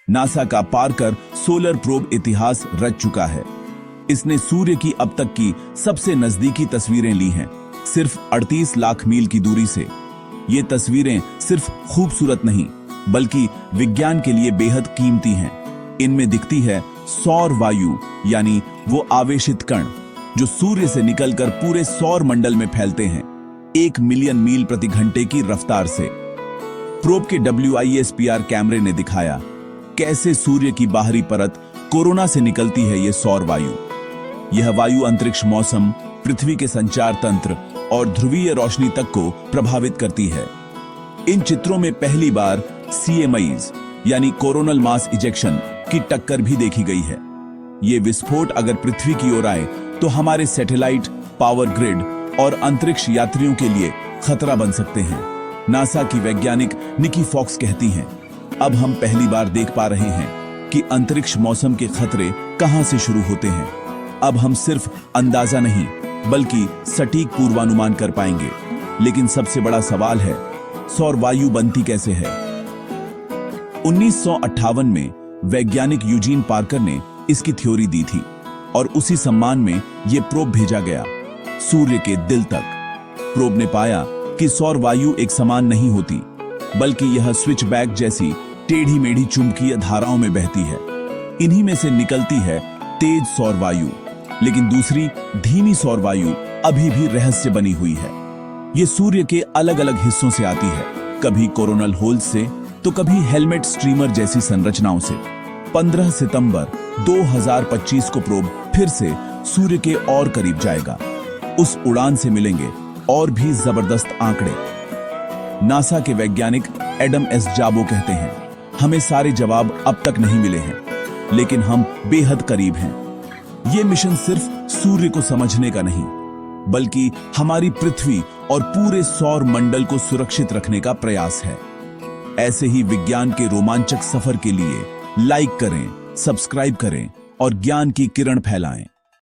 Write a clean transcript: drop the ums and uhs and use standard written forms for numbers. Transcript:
NASA का Parker solar probe इतिहास रच चुका है। इसने सूर्य की अब तक की सबसे नजदीकी तस्वीरें ली हैं, सिर्फ 38 लाख मील की दूरी से। ये तस्वीरें सिर्फ खूबसूरत नहीं, बल्कि विज्ञान के लिए बेहद कीमती हैं। इनमें दिखती है सौर वायु, यानी वो आवेशित कण जो सूर्य से निकलकर पूरे सौर मंडल में फैलते हैं 1 मिलियन मील प्रति घंटे की रफ्तार से। प्रोब के WISPR कैमरे ने दिखाया कैसे सूर्य की बाहरी परत कोरोना से निकलती है ये सौर वायु। यह वायु अंतरिक्ष मौसम, पृथ्वी के संचार तंत्र और ध्रुवीय रोशनी तक को प्रभावित करती है। इन चित्रों में पहली बार CMIs यानी कोरोनल मास इजेक्शन की टक्कर भी देखी गई है। ये विस्फोट अगर पृथ्वी की ओर आए तो हमारे सैटेलाइट, पावर ग्रिड और अंतरिक्ष यात्रियों के लिए खतरा बन सकते हैं। नासा की वैज्ञानिक निकी फॉक्स कहती हैं, अब हम पहली बार देख पा रहे हैं कि अंतरिक्ष मौसम के खतरे कहां से शुरू होते हैं। अब हम सिर्फ अंदाजा नहीं, बल्कि सटीक पूर्वानुमान कर पाएंगे। लेकिन सबसे बड़ा सवाल है, सौर वायु बनती कैसे है? 1958 में वैज्ञानिक यूजीन पार्कर ने इसकी थ्योरी दी थी और उसी सम्मान में यह प्रोब भेजा गया सूर्य के दिल तक। प्रोब ने पाया कि सौर वायु एक समान नहीं होती, बल्कि यह स्विच बैक जैसी टेढ़ी मेढ़ी चुंबकीय धाराओं में बहती है। इन्हीं में से निकलती है तेज सौर वायु, लेकिन दूसरी धीमी सौर वायु अभी भी रहस्य बनी हुई है। ये सूर्य के अलग अलग हिस्सों से आती है, कभी कोरोनल होल्स से तो कभी हेलमेट स्ट्रीमर जैसी संरचनाओं से। 15 सितंबर 2025 को प्रोब फिर से सूर्य के और करीब जाएगा। उस उड़ान से मिलेंगे और भी जबरदस्त आंकड़े। नासा के वैज्ञानिक एडम एस जाबो कहते हैं, हमें सारे जवाब अब तक नहीं मिले हैं, लेकिन हम बेहद करीब हैं। ये मिशन सिर्फ सूर्य को समझने का नहीं, बल्कि हमारी पृथ्वी और पूरे सौर मंडल को सुरक्षित रखने का प्रयास है। ऐसे ही विज्ञान के रोमांचक सफर के लिए लाइक करें, सब्सक्राइब करें और ज्ञान की किरण फैलाएं।